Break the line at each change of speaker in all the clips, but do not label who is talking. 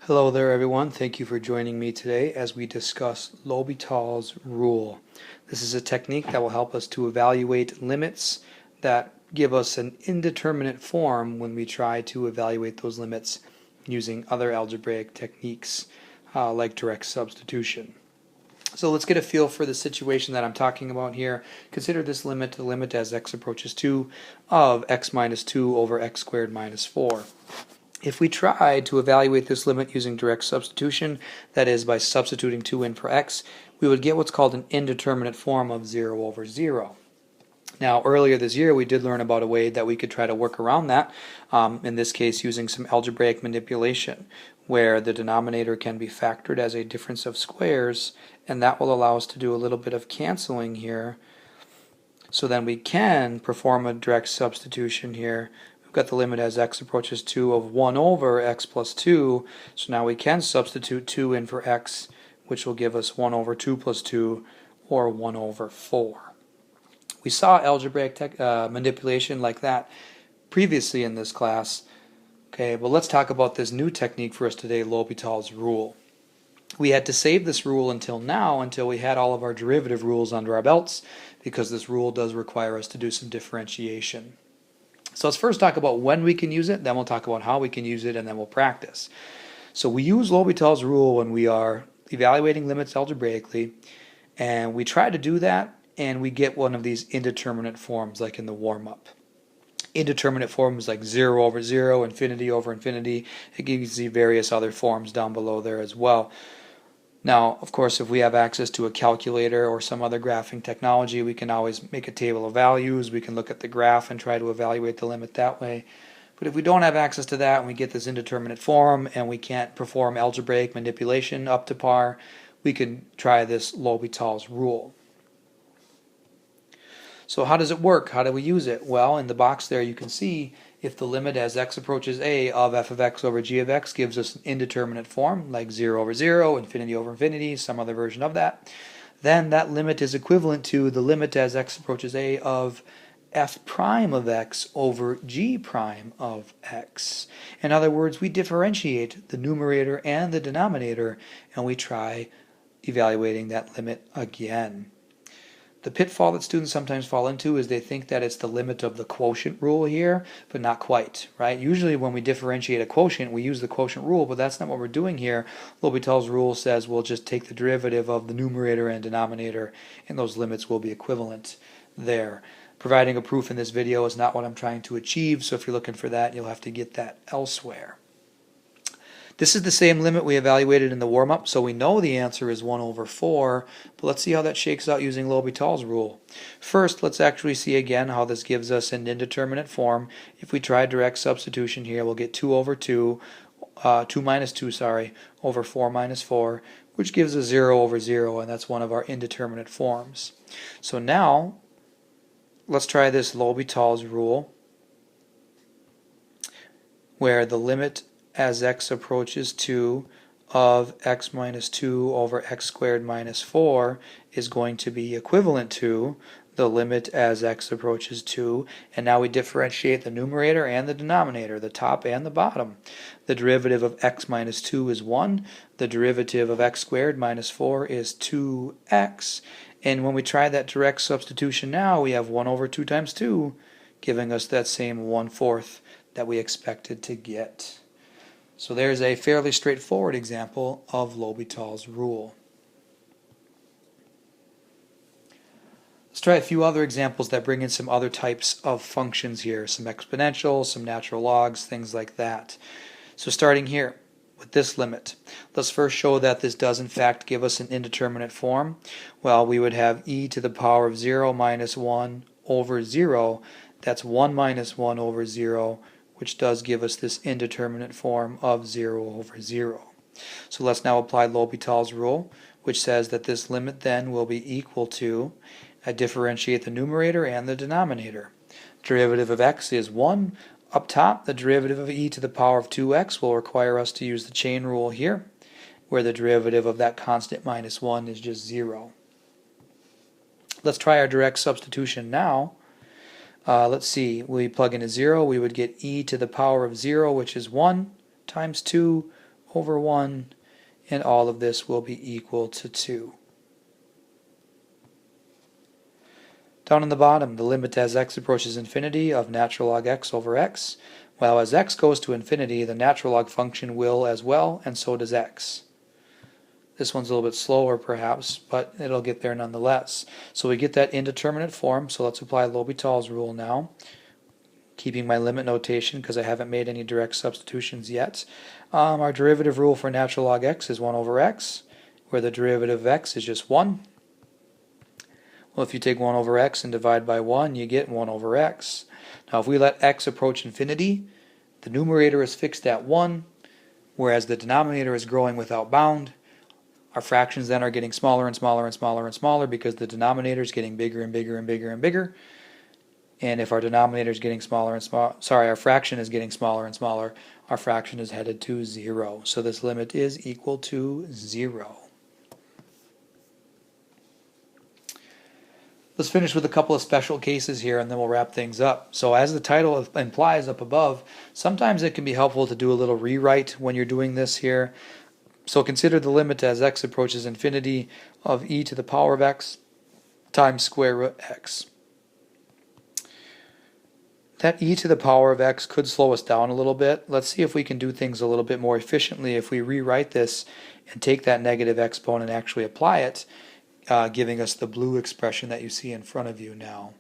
Hello there everyone, thank you for joining me today as we discuss L'Hopital's rule. This is a technique that will help us to evaluate limits that give us an indeterminate form when we try to evaluate those limits using other algebraic techniques like direct substitution. So let's get a feel for the situation that I'm talking about here. Consider this limit, the limit as x approaches 2 of x minus 2 over x squared minus 4. If we tried to evaluate this limit using direct substitution, that is by substituting 2 in for x, we would get what's called an indeterminate form of 0 over 0. Now earlier this year we did learn about a way that we could try to work around that, in this case using some algebraic manipulation, where the denominator can be factored as a difference of squares, and that will allow us to do a little bit of canceling here. So then we can perform a direct substitution here. Got the limit as x approaches 2 of 1 over x plus 2, so now we can substitute 2 in for x, which will give us 1 over 2 plus 2, or 1 over 4. We saw algebraic manipulation like that previously in this class. Okay, but let's talk about this new technique for us today, L'Hopital's rule. We had to save this rule until now, until we had all of our derivative rules under our belts, because this rule does require us to do some differentiation. So let's first talk about when we can use it, then we'll talk about how we can use it, and then we'll practice. So we use L'Hopital's rule when we are evaluating limits algebraically, and we try to do that, and we get one of these indeterminate forms like in the warm-up. Indeterminate forms like 0 over 0, infinity over infinity. It gives you various other forms down below there as well. Now, of course, if we have access to a calculator or some other graphing technology, we can always make a table of values. We can look at the graph and try to evaluate the limit that way. But if we don't have access to that and we get this indeterminate form and we can't perform algebraic manipulation up to par, we can try this L'Hopital's rule. So how does it work? How do we use it? Well, in the box there you can see if the limit as x approaches a of f of x over g of x gives us an indeterminate form, like 0 over 0, infinity over infinity, some other version of that, then that limit is equivalent to the limit as x approaches a of f prime of x over g prime of x. In other words, we differentiate the numerator and the denominator, and we try evaluating that limit again. The pitfall that students sometimes fall into is they think that it's the limit of the quotient rule here, but not quite, right? Usually when we differentiate a quotient, we use the quotient rule, but that's not what we're doing here. L'Hopital's rule says we'll just take the derivative of the numerator and denominator, and those limits will be equivalent there. Providing a proof in this video is not what I'm trying to achieve, so if you're looking for that, you'll have to get that elsewhere. This is the same limit we evaluated in the warm-up, so we know the answer is 1 over 4, but let's see how that shakes out using L'Hopital's rule. First, let's actually see again how this gives us an indeterminate form. If we try direct substitution here, we'll get 2 over 2, 2 minus 2, over 4 minus 4, which gives us 0 over 0, and that's one of our indeterminate forms. So now, let's try this L'Hopital's rule, where the limit as x approaches 2 of x minus 2 over x squared minus 4 is going to be equivalent to the limit as x approaches 2, and now we differentiate the numerator and the denominator, the top and the bottom. The derivative of x minus 2 is 1, the derivative of x squared minus 4 is 2x, and when we try that direct substitution now, we have 1 over 2 times 2, giving us that same 1/4 that we expected to get. So there's a fairly straightforward example of L'Hopital's rule. Let's try a few other examples that bring in some other types of functions here, some exponentials, some natural logs, things like that. So starting here with this limit, let's first show that this does in fact give us an indeterminate form. Well, we would have e to the power of 0 minus 1 over 0. That's 1 minus 1 over 0, which does give us this indeterminate form of 0 over 0. So let's now apply L'Hopital's rule, which says that this limit then will be equal to, I differentiate the numerator and the denominator. Derivative of x is 1. Up top, the derivative of e to the power of 2x will require us to use the chain rule here, where the derivative of that constant minus 1 is just 0. Let's try our direct substitution now. Let's see, we plug in a 0, we would get e to the power of 0, which is 1, times 2 over 1, and all of this will be equal to 2. Down on the bottom, the limit as x approaches infinity of natural log x over x. Well, as x goes to infinity, the natural log function will as well, and so does x. This one's a little bit slower perhaps, but it'll get there nonetheless. So we get that indeterminate form, so let's apply L'Hopital's rule now, keeping my limit notation because I haven't made any direct substitutions yet. Our derivative rule for natural log x is 1 over x, where the derivative of x is just 1. Well, if you take 1 over x and divide by 1, you get 1 over x. Now, if we let x approach infinity, the numerator is fixed at 1, whereas the denominator is growing without bound. Our fractions then are getting smaller and smaller and smaller and smaller because the denominator is getting bigger and bigger and bigger and bigger. And if our denominator is getting smaller and smaller, our fraction is getting smaller and smaller, our fraction is headed to 0. So this limit is equal to 0. Let's finish with a couple of special cases here and then we'll wrap things up. So as the title implies up above, sometimes it can be helpful to do a little rewrite when you're doing this here. So consider the limit as x approaches infinity of e to the power of x times square root x. That e to the power of x could slow us down a little bit. Let's see if we can do things a little bit more efficiently if we rewrite this and take that negative exponent and actually apply it, giving us the blue expression that you see in front of you now.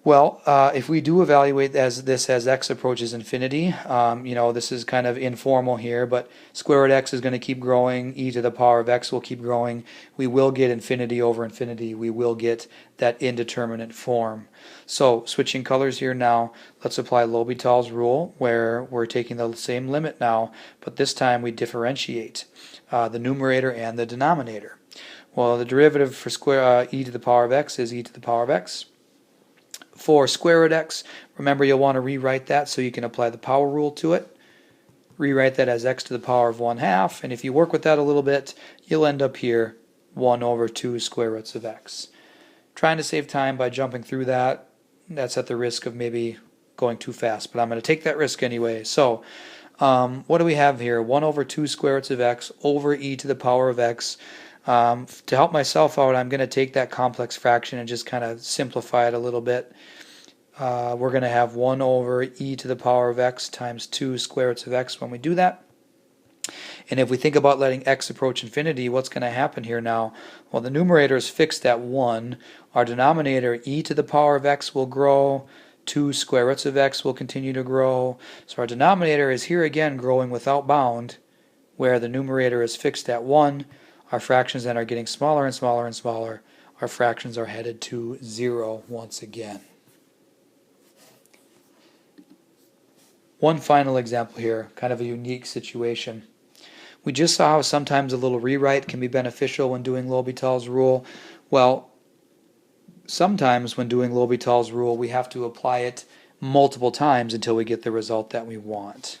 Well, if we do evaluate this as x approaches infinity, this is kind of informal here, but square root x is going to keep growing, e to the power of x will keep growing. We will get infinity over infinity. We will get that indeterminate form. So switching colors here now, let's apply L'Hopital's rule where we're taking the same limit now, but this time we differentiate the numerator and the denominator. Well, the derivative for e to the power of x is e to the power of x. For square root x, remember you'll want to rewrite that so you can apply the power rule to it. Rewrite that as x to the power of 1/2, and if you work with that a little bit, you'll end up here 1 over 2 square roots of x. Trying to save time by jumping through that, that's at the risk of maybe going too fast, but I'm going to take that risk anyway. So what do we have here? 1 over 2 square roots of x over e to the power of x. To help myself out, I'm going to take that complex fraction and just kind of simplify it a little bit. We're going to have 1 over e to the power of x times 2 square roots of x when we do that. And if we think about letting x approach infinity, what's going to happen here now? Well, the numerator is fixed at 1. Our denominator, e to the power of x, will grow. 2 square roots of x will continue to grow. So our denominator is here again growing without bound, where the numerator is fixed at 1. Our fractions then are getting smaller and smaller and smaller. Our fractions are headed to 0 once again. One final example here, kind of a unique situation. We just saw how sometimes a little rewrite can be beneficial when doing L'Hopital's rule. Well, sometimes when doing L'Hopital's rule, we have to apply it multiple times until we get the result that we want.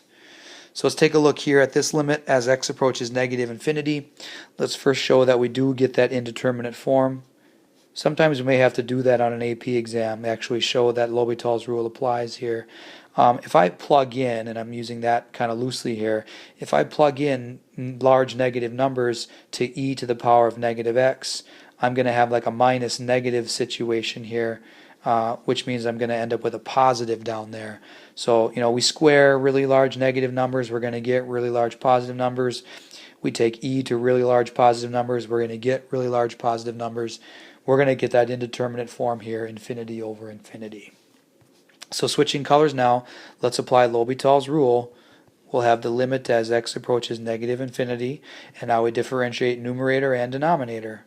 So let's take a look here at this limit as x approaches negative infinity. Let's first show that we do get that indeterminate form. Sometimes we may have to do that on an AP exam, actually show that L'Hopital's rule applies here. If I plug in, and I'm using that kind of loosely here, if I plug in large negative numbers to e to the power of negative x, I'm going to have like a minus negative situation here, which means I'm going to end up with a positive down there. So, we square really large negative numbers, we're going to get really large positive numbers. We take e to really large positive numbers, we're going to get really large positive numbers. We're going to get that indeterminate form here, infinity over infinity. So switching colors now, let's apply L'Hopital's rule. We'll have the limit as x approaches negative infinity, and now we differentiate numerator and denominator.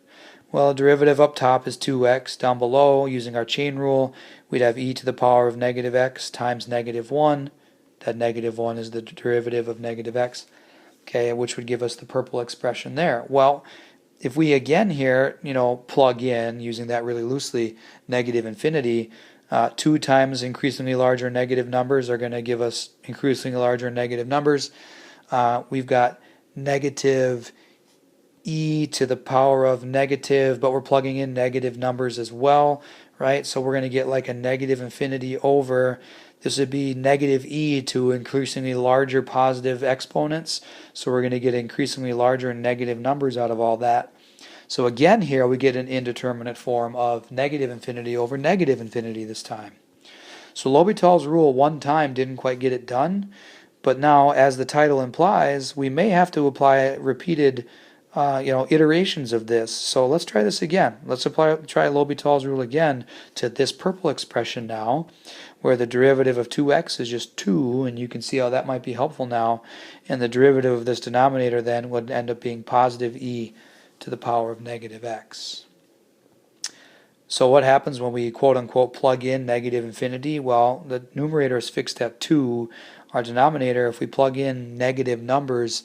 Well, the derivative up top is 2x. Down below, using our chain rule, we'd have e to the power of negative x times negative 1. That negative 1 is the derivative of negative x, okay, which would give us the purple expression there. Well, if we again here, plug in, using that really loosely, negative infinity, 2 times increasingly larger negative numbers are going to give us increasingly larger negative numbers. We've got negative e to the power of negative, but we're plugging in negative numbers as well, right? So we're going to get like a negative infinity over This would be negative e to increasingly larger positive exponents. So we're going to get increasingly larger negative numbers out of all that. So again here we get an indeterminate form of negative infinity over negative infinity this time. So L'Hopital's rule one time didn't quite get it done, but now, as the title implies, we may have to apply repeated iterations of this. So let's try this again. Let's try L'Hopital's rule again to this purple expression now, where the derivative of 2x is just 2, and you can see how that might be helpful now. And the derivative of this denominator then would end up being positive e to the power of negative x. So what happens when we quote-unquote plug in negative infinity? Well, the numerator is fixed at 2. Our denominator, if we plug in negative numbers,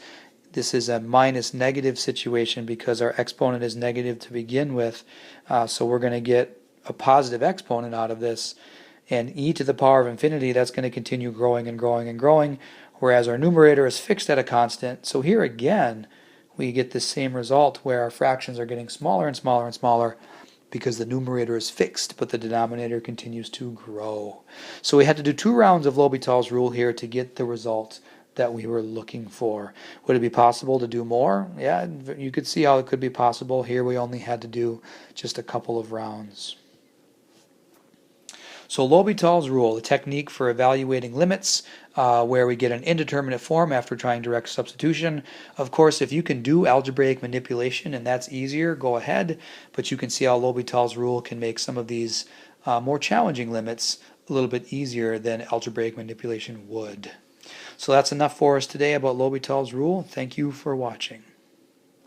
this is a minus negative situation because our exponent is negative to begin with. So we're going to get a positive exponent out of this. And e to the power of infinity, that's going to continue growing and growing and growing, whereas our numerator is fixed at a constant. So here again, we get the same result where our fractions are getting smaller and smaller and smaller because the numerator is fixed, but the denominator continues to grow. So we had to do 2 rounds of L'Hopital's rule here to get the result that we were looking for. Would it be possible to do more? Yeah, you could see how it could be possible. Here we only had to do just a couple of rounds. So L'Hopital's rule, a technique for evaluating limits, where we get an indeterminate form after trying direct substitution. Of course, if you can do algebraic manipulation and that's easier, go ahead, but you can see how L'Hopital's rule can make some of these more challenging limits a little bit easier than algebraic manipulation would. So that's enough for us today about L'Hopital's rule. Thank you for watching.